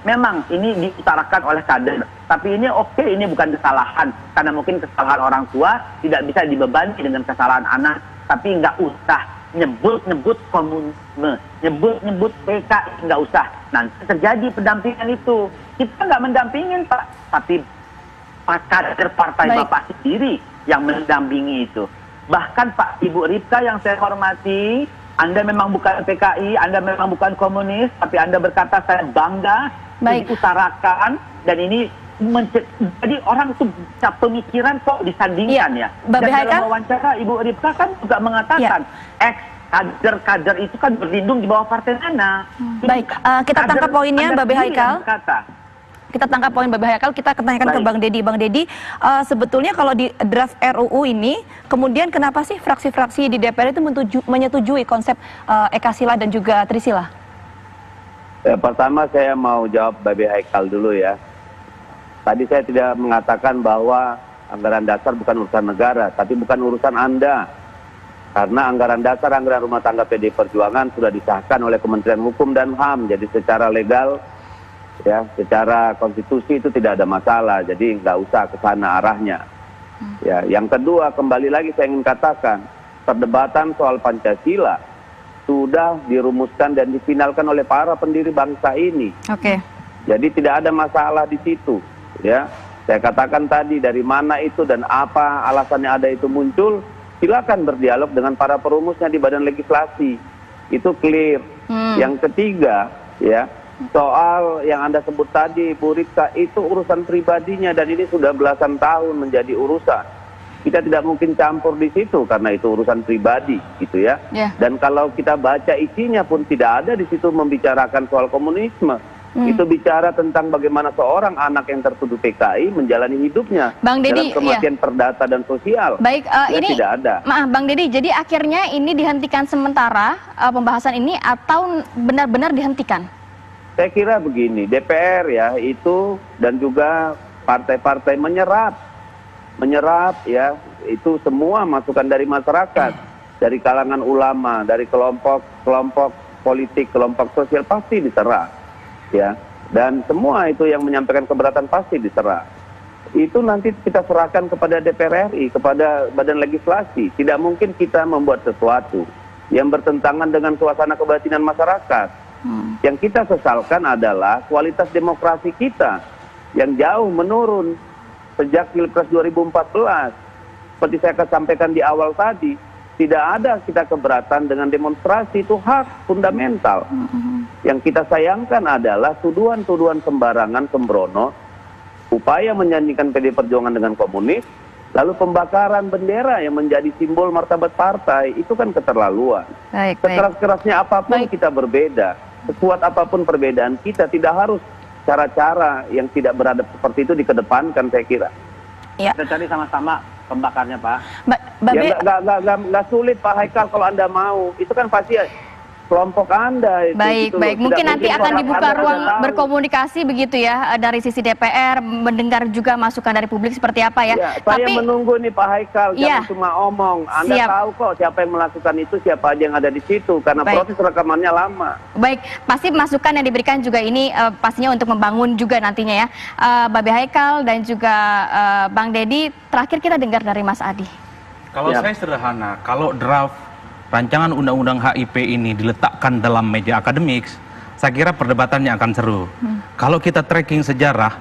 Memang ini diutarakan oleh kader, tapi ini ini bukan kesalahan, karena mungkin kesalahan orang tua tidak bisa dibebani dengan kesalahan anak. Tapi nggak usah nyebut komunisme, nyebut PKI, nggak usah. Nanti terjadi pendampingan itu. Kita nggak mendampingin Pak, tapi kader partai Bapak sendiri yang mendampingi itu. Bahkan Pak Ibu Ripka yang saya hormati, Anda memang bukan PKI, Anda memang bukan komunis, tapi Anda berkata saya bangga diutarakan, dan ini jadi orang tuh pemikiran kok disandingkan ya. Dan dalam wawancara Ibu Ripka kan juga mengatakan kader-kader itu kan berlindung di bawah partai mana. Baik, kita tangkap poinnya Babe Haikal. Kita tangkap poin Babe Haikal, kita tanyakan ke Bang Deddy. Bang Deddy, sebetulnya kalau di draft RUU ini, kemudian kenapa sih fraksi-fraksi di DPR itu menyetujui konsep Ekasila dan juga Trisila? Pertama saya mau jawab Babe Haikal dulu ya. Tadi saya tidak mengatakan bahwa anggaran dasar bukan urusan negara, tapi bukan urusan Anda. Karena anggaran dasar, anggaran rumah tangga PDI Perjuangan sudah disahkan oleh Kementerian Hukum dan HAM, jadi secara legal, ya, secara konstitusi itu tidak ada masalah, jadi nggak usah ke sana arahnya. Ya, yang kedua, kembali lagi saya ingin katakan, perdebatan soal Pancasila sudah dirumuskan dan difinalkan oleh para pendiri bangsa ini. Jadi tidak ada masalah di situ. Ya, saya katakan tadi dari mana itu dan apa alasannya ada itu muncul, silakan berdialog dengan para perumusnya di badan legislasi. Itu clear. Yang ketiga, ya, soal yang Anda sebut tadi, Bu Ripka, itu urusan pribadinya dan ini sudah belasan tahun menjadi urusan. Kita tidak mungkin campur di situ karena itu urusan pribadi, gitu ya. Dan kalau kita baca isinya pun tidak ada di situ membicarakan soal komunisme. Itu bicara tentang bagaimana seorang anak yang tertuduh PKI menjalani hidupnya Bang Deddy, dalam kematian perdata dan sosial. Baik, ini tidak ada. Maaf Bang Deddy, jadi akhirnya ini dihentikan sementara pembahasan ini atau benar-benar dihentikan? Saya kira begini, DPR ya itu dan juga partai-partai menyerap ya itu semua masukan dari masyarakat, dari kalangan ulama, dari kelompok politik, kelompok sosial pasti diserap. Ya, dan semua itu yang menyampaikan keberatan pasti diserah. Itu nanti kita serahkan kepada DPR RI, kepada badan legislasi. Tidak mungkin kita membuat sesuatu yang bertentangan dengan suasana kebatinan masyarakat. Yang kita sesalkan adalah kualitas demokrasi kita yang jauh menurun sejak Pilpres 2014. Seperti saya sampaikan di awal tadi, tidak ada kita keberatan dengan demonstrasi, itu hak fundamental. Yang kita sayangkan adalah tuduhan-tuduhan sembarangan sembrono, upaya menyanyikan PDI Perjuangan dengan komunis, lalu pembakaran bendera yang menjadi simbol martabat partai, itu kan keterlaluan. Sekeras-kerasnya apapun kita berbeda, sekuat apapun perbedaan kita, tidak harus cara-cara yang tidak beradab seperti itu dikedepankan, saya kira. Kita cari sama-sama pembakarnya, Pak. Ya, nggak sulit Pak Haikal kalau Anda mau. Itu kan pasti kelompok Anda. Baik. Mungkin nanti akan dibuka ruang berkomunikasi begitu ya dari sisi DPR, mendengar juga masukan dari publik seperti apa ya. Saya menunggu nih Pak Haikal, jangan cuma omong. Anda tahu kok siapa yang melakukan itu, siapa aja yang ada di situ, karena proses rekamannya lama. Baik, pasti masukan yang diberikan juga ini pastinya untuk membangun juga nantinya ya. Babe Haikal dan juga Bang Deddy, terakhir kita dengar dari Mas Adi. Kalau saya sederhana, kalau draft rancangan undang-undang HIP ini diletakkan dalam meja akademik, saya kira perdebatannya akan seru. Kalau kita tracking sejarah,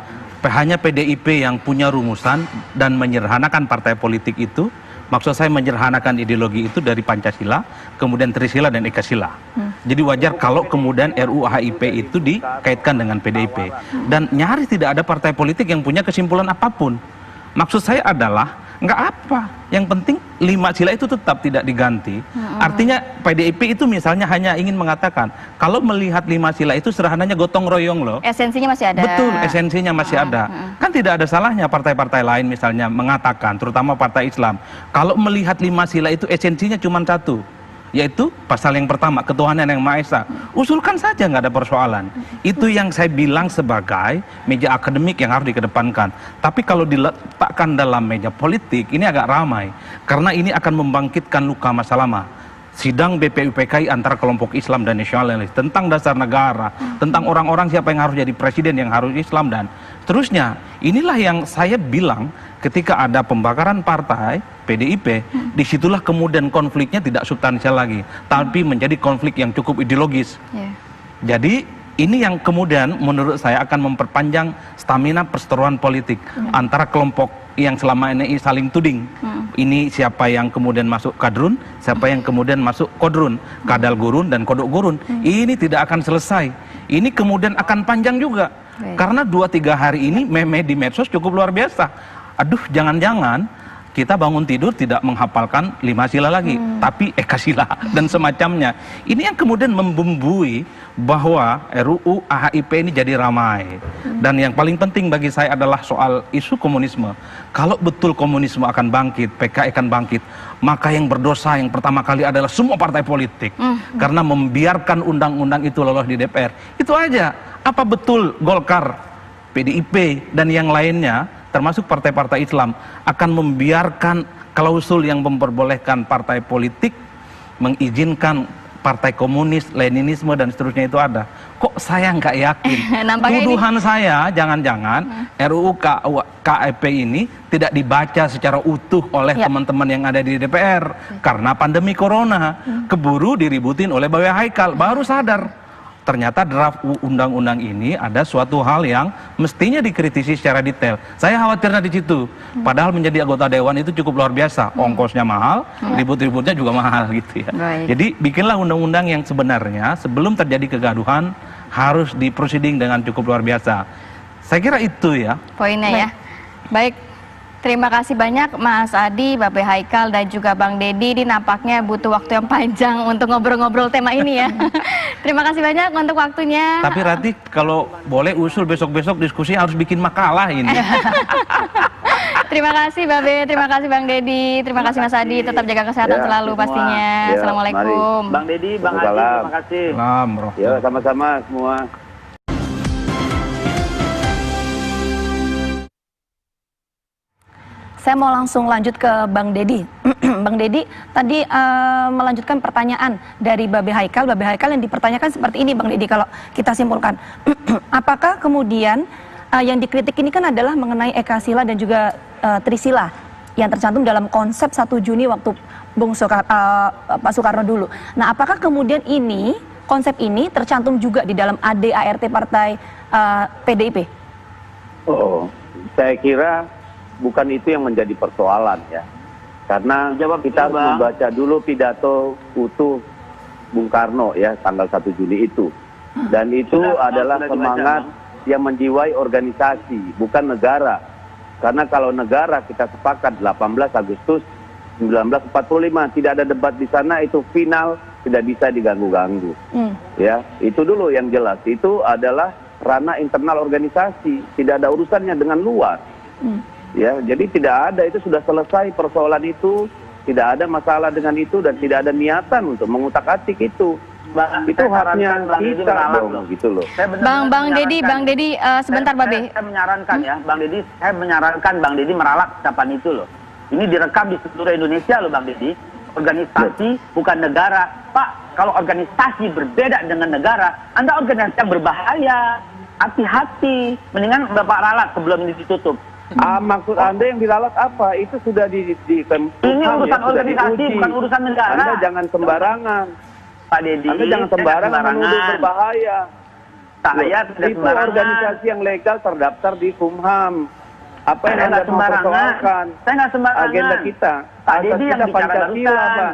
hanya PDIP yang punya rumusan dan menyederhanakan partai politik itu, maksud saya menyederhanakan ideologi itu dari Pancasila, kemudian Trisila dan Ekasila. Jadi wajar kalau kemudian RUU HIP itu dikaitkan dengan PDIP. Dan nyaris tidak ada partai politik yang punya kesimpulan apapun. Maksud saya adalah, nggak apa. Yang penting 5 sila itu tetap tidak diganti. Artinya PDIP itu misalnya hanya ingin mengatakan, kalau melihat 5 sila itu sederhananya gotong royong loh. Esensinya masih ada. Betul, esensinya masih ada. Kan tidak ada salahnya partai-partai lain misalnya mengatakan, terutama partai Islam, kalau melihat 5 sila itu esensinya cuma satu, yaitu pasal yang pertama, ketuhanan yang Maha Esa. Usulkan saja, nggak ada persoalan. Itu yang saya bilang sebagai meja akademik yang harus dikedepankan. Tapi kalau diletakkan dalam meja politik, ini agak ramai. Karena ini akan membangkitkan luka masa lama. Sidang BPUPKI antara kelompok Islam dan nasionalis tentang dasar negara, tentang orang-orang siapa yang harus jadi presiden, yang harus Islam, dan seterusnya. Inilah yang saya bilang ketika ada pembakaran partai PDIP, disitulah kemudian konfliknya tidak substansial lagi, tapi menjadi konflik yang cukup ideologis. Jadi Ini yang kemudian menurut saya akan memperpanjang stamina perseteruan politik antara kelompok yang selama ini saling tuding. Ini siapa yang kemudian masuk kadrun, siapa yang kemudian masuk kodrun, kadal gurun dan kodok gurun. Ini tidak akan selesai. Ini kemudian akan panjang juga. Karena 2-3 hari ini meme di medsos cukup luar biasa. Aduh, jangan-jangan kita bangun tidur tidak menghafalkan 5 sila lagi, tapi Eka sila dan semacamnya. Ini yang kemudian membumbui bahwa RUU HIP ini jadi ramai. Dan yang paling penting bagi saya adalah soal isu komunisme. Kalau betul komunisme akan bangkit, PKI akan bangkit, maka yang berdosa yang pertama kali adalah semua partai politik. Karena membiarkan undang-undang itu lolos di DPR. Itu aja. Apa betul Golkar, PDIP, dan yang lainnya, termasuk partai-partai Islam, akan membiarkan klausul yang memperbolehkan partai politik mengizinkan partai komunis, Leninisme dan seterusnya itu ada? Kok saya nggak yakin? Tuduhan saya, jangan-jangan RUU KIP ini tidak dibaca secara utuh oleh teman-teman yang ada di DPR karena pandemi corona, keburu diributin oleh Babe Haikal, baru sadar. Ternyata draft undang-undang ini ada suatu hal yang mestinya dikritisi secara detail. Saya khawatirnya di situ. Padahal menjadi anggota dewan itu cukup luar biasa. Ongkosnya mahal, ribut-ributnya juga mahal gitu ya. Jadi bikinlah undang-undang yang sebenarnya sebelum terjadi kegaduhan harus diproceeding dengan cukup luar biasa. Saya kira itu ya. Poinnya ya. Baik. Terima kasih banyak Mas Adi, Babe Haikal, dan juga Bang Deddy. Ini nampaknya butuh waktu yang panjang untuk ngobrol-ngobrol tema ini ya. Terima kasih banyak untuk waktunya. Tapi Rati, kalau boleh usul besok-besok diskusi harus bikin makalah ini. Terima kasih Babe, terima kasih Bang Deddy, terima kasih Mas Adi. Tetap jaga kesehatan selalu semua. Pastinya. Assalamualaikum. Bang Deddy, Bang Adi, terima kasih. Ya, sama-sama semua. Saya mau langsung lanjut ke Bang Deddy. Bang Deddy tadi melanjutkan pertanyaan dari Babe Haikal. Babe Haikal yang dipertanyakan seperti ini, Bang Deddy, kalau kita simpulkan. Apakah kemudian yang dikritik ini kan adalah mengenai Eka Sila dan juga Trisila yang tercantum dalam konsep 1 Juni waktu Pak Soekarno dulu. Nah, apakah kemudian ini, konsep ini tercantum juga di dalam AD/ART Partai PDIP? Oh, saya kira bukan itu yang menjadi persoalan ya. Karena kita harus membaca dulu pidato utuh Bung Karno ya, tanggal 1 Juli itu. Dan itu adalah semangat yang menjiwai organisasi, bukan negara. Karena kalau negara kita sepakat 18 Agustus 1945, tidak ada debat di sana, itu final, tidak bisa diganggu-ganggu. Ya, itu dulu yang jelas. Itu adalah ranah internal organisasi, tidak ada urusannya dengan luar. Ya, jadi tidak ada, itu sudah selesai persoalan itu, tidak ada masalah dengan itu dan tidak ada niatan untuk mengutak-atik itu. Itu haknya kita dong, gitu loh. Bang Deddy, sebentar Babe. Saya menyarankan ya, Bang Deddy, saya menyarankan Bang Deddy meralat ucapan itu loh. Ini direkam di seluruh Indonesia loh Bang Deddy. Organisasi bukan negara. Pak, kalau organisasi berbeda dengan negara, Anda organisasi yang berbahaya. Hati-hati, mendingan Bapak ralat sebelum ini ditutup. Maksud Anda yang diralat apa? Itu sudah di ini urusan organisasi, bukan urusan negara. Anda jangan sembarangan. Pak Deddy, Anda jangan sembarangan menuduh berbahaya. Saya tidak itu organisasi yang legal terdaftar di Kumham. Apa yang Anda mempersoalkan? Saya nggak sembarangan. Agenda kita. Pak Deddy yang bicara barusan.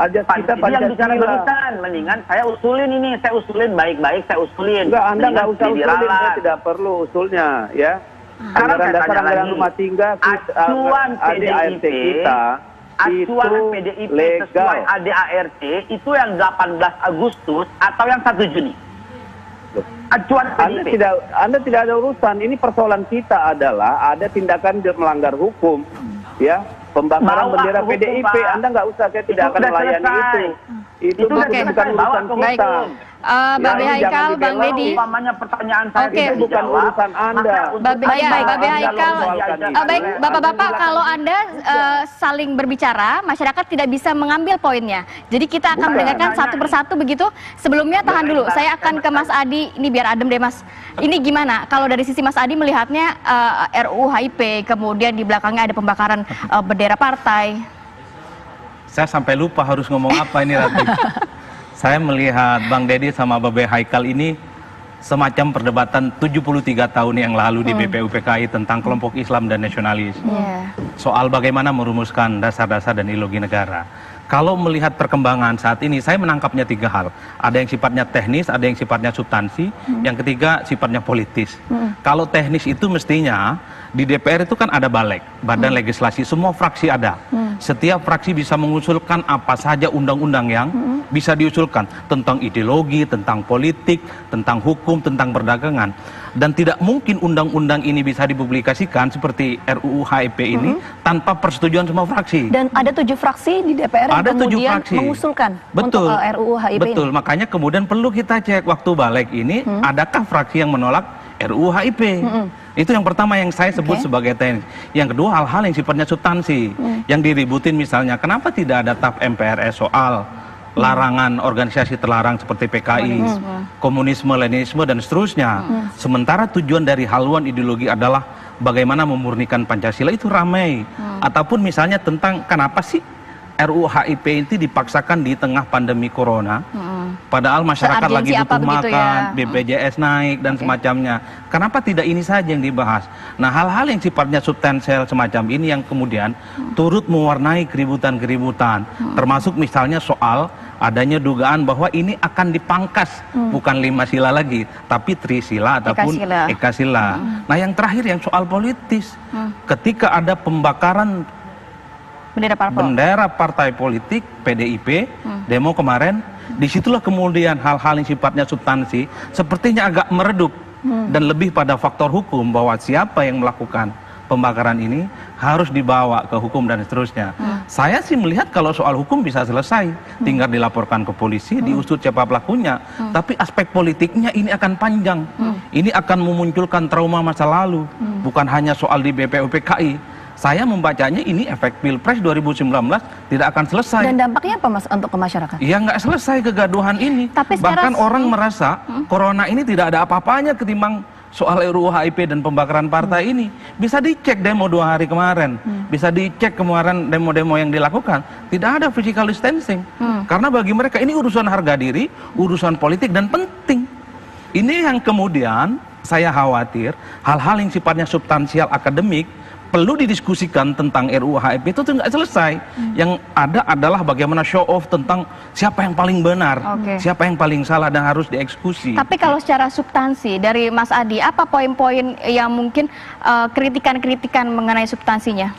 Ajas kita Pak Deddy yang bicara Pancasila. barusan. Mendingan saya usulin ini. Saya usulin baik-baik. Saya usulin. Enggak, Anda nggak usah usulin. Diralat. Saya tidak perlu usulnya, ya. Sekarang Anggaran saya dasar tanya anggaran lagi. rumah tangga Acuan AD/ART kita acuan itu PDIP legal. sesuai AD/ART itu yang 18 Agustus atau yang 1 Juni? Acuan PDIP. Anda tidak ada urusan. Ini persoalan kita adalah ada tindakan melanggar hukum, ya. Pembakaran bendera PDIP, Pak. Anda nggak usah, saya tidak akan melayani itu. Itu bukan urusan kita. Babe Haikal, Bang Deddy. Umpamanya pertanyaan saya itu bukan urusan Anda. Babe Haikal. Baik, Bapak-bapak, kalau Anda saling berbicara, masyarakat tidak bisa mengambil poinnya. Jadi kita akan mendengarkan satu persatu begitu. Sebelumnya tahan dulu, saya akan ke Mas Adi. Ini biar adem deh Mas. Ini gimana? Kalau dari sisi Mas Adi melihatnya RUU HIP, kemudian di belakangnya ada pembakaran bendera partai. Saya sampai lupa harus ngomong apa ini Rati. Saya melihat Bang Deddy sama Babe Haikal ini semacam perdebatan 73 tahun yang lalu di BPUPKI tentang kelompok Islam dan nasionalis. Soal bagaimana merumuskan dasar-dasar dan ideologi negara. Kalau melihat perkembangan saat ini, saya menangkapnya 3 hal. Ada yang sifatnya teknis, ada yang sifatnya substansi, yang ketiga sifatnya politis. Kalau teknis itu mestinya di DPR itu kan ada balik, badan legislasi, semua fraksi ada. Setiap fraksi bisa mengusulkan apa saja undang-undang yang bisa diusulkan tentang ideologi, tentang politik, tentang hukum, tentang perdagangan. Dan tidak mungkin undang-undang ini bisa dipublikasikan seperti RUU HIP ini tanpa persetujuan semua fraksi. Dan ada 7 fraksi di DPR yang ada 7 kemudian fraksi mengusulkan betul, untuk RUU HIP betul. ini. Makanya kemudian perlu kita cek waktu balik ini, adakah fraksi yang menolak RUU HIP? Itu yang pertama yang saya sebut sebagai teknis. Yang kedua hal-hal yang sifatnya substansi, yang diributin misalnya, kenapa tidak ada TAP MPRS soal larangan organisasi terlarang seperti PKI, komunisme, Leninisme, dan seterusnya. Sementara tujuan dari haluan ideologi adalah bagaimana memurnikan Pancasila, itu ramai. Ataupun misalnya tentang kenapa sih RUU HIP itu dipaksakan di tengah pandemi corona, padahal masyarakat lagi butuh makan, BPJS naik, dan semacamnya. Kenapa tidak ini saja yang dibahas? Nah, hal-hal yang sifatnya substansial semacam ini yang kemudian turut mewarnai keributan-keributan, termasuk misalnya soal adanya dugaan bahwa ini akan dipangkas, bukan 5 sila lagi, tapi Trisila ataupun Ekasila. Nah, yang terakhir yang soal politis, ketika ada pembakaran bendera partai politik PDIP, demo kemarin, disitulah kemudian hal-hal yang sifatnya substansi sepertinya agak meredup dan lebih pada faktor hukum, bahwa siapa yang melakukan pembakaran ini harus dibawa ke hukum dan seterusnya. Saya sih melihat kalau soal hukum bisa selesai, tinggal dilaporkan ke polisi, diusut siapa pelakunya. Tapi aspek politiknya ini akan panjang, ini akan memunculkan trauma masa lalu, bukan hanya soal di BPUPKI. Saya membacanya ini efek Pilpres 2019 tidak akan selesai. Dan dampaknya apa, Mas, untuk ke masyarakat? Ya nggak selesai kegaduhan ini. Tapi bahkan orang merasa corona ini tidak ada apa-apanya ketimbang soal RUU HIP dan pembakaran partai ini. Bisa dicek demo 2 hari kemarin, bisa dicek kemarin demo-demo yang dilakukan, tidak ada physical distancing. Karena bagi mereka ini urusan harga diri, urusan politik, dan penting. Ini yang kemudian saya khawatir hal-hal yang sifatnya substansial akademik perlu didiskusikan tentang RUU HIP itu nggak selesai. Yang ada adalah bagaimana show off tentang siapa yang paling benar, siapa yang paling salah, dan harus dieksekusi. Tapi kalau secara substansi dari Mas Adi, apa poin-poin yang mungkin kritikan-kritikan mengenai substansinya?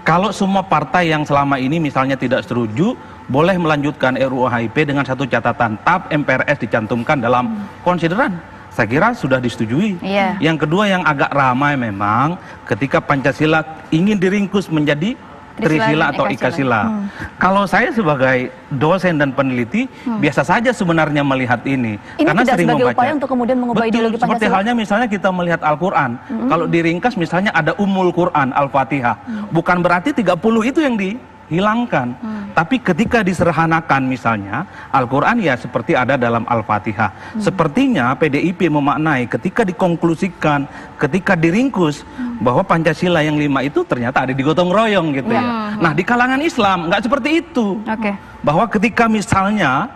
Kalau semua partai yang selama ini misalnya tidak setuju, boleh melanjutkan RUU HIP dengan satu catatan, TAP MPRS dicantumkan dalam konsideran. Saya kira sudah disetujui. Yang kedua yang agak ramai memang ketika Pancasila ingin diringkus menjadi Trisila atau Ekasila. Kalau saya sebagai dosen dan peneliti biasa saja sebenarnya melihat ini. Karena tidak sering sebagai membaca. upaya untuk kemudian mengubah ideologi Pancasila. Seperti halnya misalnya kita melihat Al-Quran. Kalau diringkas misalnya ada Ummul Quran, Al-Fatihah. Bukan berarti 30 itu yang dihilangkan. Tapi ketika diserhanakan misalnya Al-Quran ya seperti ada dalam Al-Fatihah. Sepertinya PDIP memaknai ketika dikonklusikan, ketika diringkus bahwa Pancasila yang 5 itu ternyata ada digotong royong gitu ya. Nah, di kalangan Islam nggak seperti itu. Bahwa ketika misalnya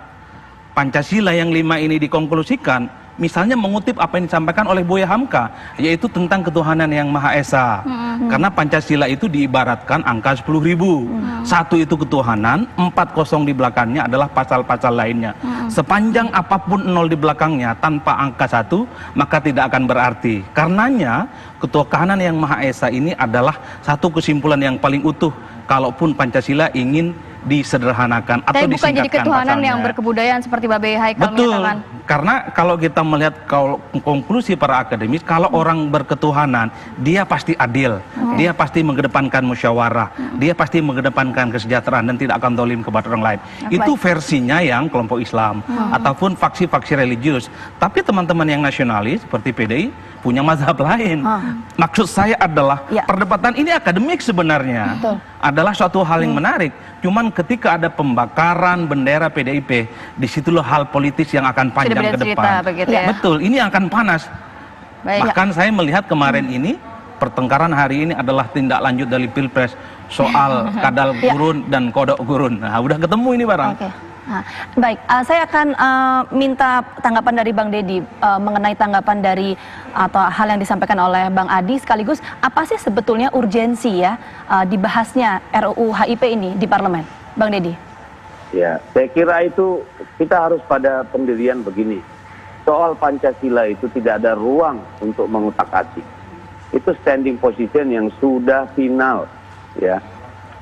Pancasila yang 5 ini dikonklusikan, misalnya mengutip apa yang disampaikan oleh Buya Hamka, yaitu tentang ketuhanan yang Maha Esa. Karena Pancasila itu diibaratkan angka 10.000. 1 itu ketuhanan, 40 di belakangnya adalah pasal-pasal lainnya. Sepanjang apapun 0 di belakangnya tanpa angka 1, maka tidak akan berarti. Karenanya ketuhanan yang Maha Esa ini adalah satu kesimpulan yang paling utuh kalaupun Pancasila ingin disederhanakan atau bukan disingkatkan jadi ketuhanan pasalnya. yang berkebudayaan seperti Babe Haikal menyatakan. Karena kalau kita melihat konklusi para akademis, kalau orang berketuhanan, dia pasti adil, dia pasti mengedepankan musyawarah, dia pasti mengedepankan kesejahteraan dan tidak akan zalim kepada orang lain. Itu versinya yang kelompok Islam ataupun faksi-faksi religius. Tapi teman-teman yang nasionalis seperti PDI punya mazhab lain. Maksud saya adalah perdebatan ini akademik sebenarnya. Adalah suatu hal yang menarik. Cuman ketika ada pembakaran bendera PDIP, disitulah hal politis yang akan panjang ke depan. Betul, ini akan panas. Bahkan saya melihat kemarin ini, pertengkaran hari ini adalah tindak lanjut dari Pilpres soal kadal gurun dan kodok gurun. Nah, udah ketemu ini barang. Baik, saya akan minta tanggapan dari Bang Deddy mengenai tanggapan dari atau hal yang disampaikan oleh Bang Adi, sekaligus apa sih sebetulnya urgensi ya dibahasnya RUU HIP ini di parlemen, Bang Deddy? Ya, saya kira itu kita harus pada pendirian begini. Soal Pancasila itu tidak ada ruang untuk mengutak-atik. Itu standing position yang sudah final, ya.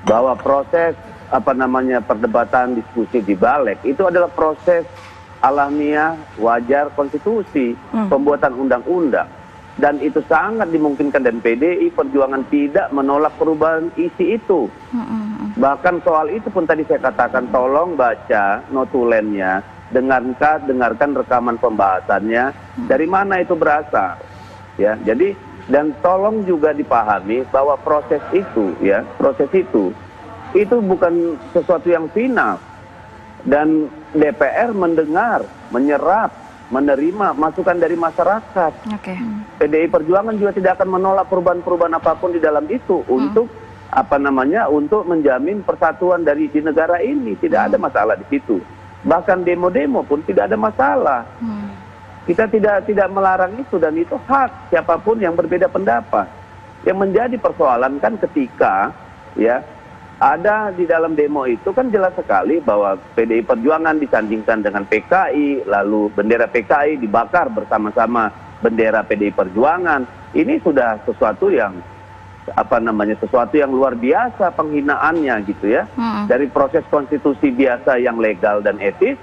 Bahwa proses perdebatan diskusi di balik itu adalah proses alamiah wajar konstitusi pembuatan undang-undang, dan itu sangat dimungkinkan, dan PDI Perjuangan tidak menolak perubahan isi itu. Bahkan soal itu pun tadi saya katakan, tolong baca notulennya, dengarkan rekaman pembahasannya, dari mana itu berasal, ya. Jadi, dan tolong juga dipahami bahwa proses itu bukan sesuatu yang final, dan DPR mendengar, menyerap, menerima masukan dari masyarakat. PDI Perjuangan juga tidak akan menolak perubahan-perubahan apapun di dalam itu untuk untuk menjamin persatuan di negara ini. Tidak ada masalah di situ. Bahkan demo-demo pun tidak ada masalah. Kita tidak melarang itu, dan itu hak siapapun yang berbeda pendapat. Yang menjadi persoalan kan ketika ada di dalam demo itu kan jelas sekali bahwa PDI Perjuangan disandingkan dengan PKI, lalu bendera PKI dibakar bersama-sama bendera PDI Perjuangan. Ini sudah sesuatu yang sesuatu yang luar biasa penghinaannya gitu ya. Dari proses konstitusi biasa yang legal dan etis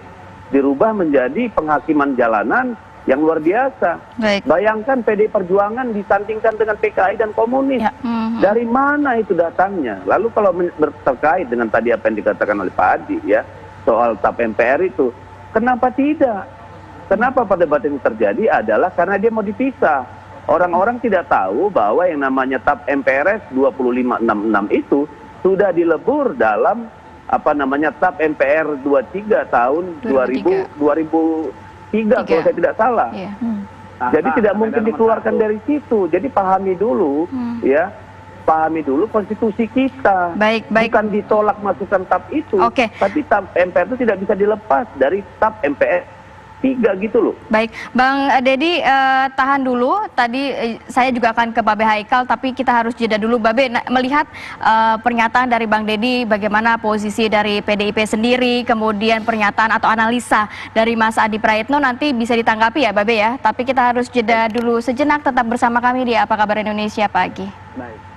dirubah menjadi penghakiman jalanan yang luar biasa. Bayangkan PDI Perjuangan disandingkan dengan PKI dan komunis. Dari mana itu datangnya? Lalu kalau terkait dengan tadi apa yang dikatakan oleh Pak Adi ya, soal TAP MPR itu, kenapa tidak? Kenapa perdebatan ini terjadi adalah karena dia mau dipisah. Orang-orang tidak tahu bahwa yang namanya TAP MPRS 2566 itu sudah dilebur dalam TAP MPR 23 tahun 2003 kalau saya tidak salah. Jadi tidak mungkin dikeluarkan dari situ. Jadi pahami dulu pahami dulu konstitusi kita. Bukan ditolak masukan TAP itu. Tapi TAP MPR itu tidak bisa dilepas dari TAP MPR 3 gitu loh. Baik, Bang Deddy tahan dulu. Tadi saya juga akan ke Babe Haikal, tapi kita harus jeda dulu. Babe, melihat pernyataan dari Bang Deddy, bagaimana posisi dari PDIP sendiri, kemudian pernyataan atau analisa dari Mas Adi Praitno, nanti bisa ditanggapi ya Babe ya. Tapi kita harus jeda dulu sejenak, tetap bersama kami di Apa Kabar Indonesia Pagi. Baik.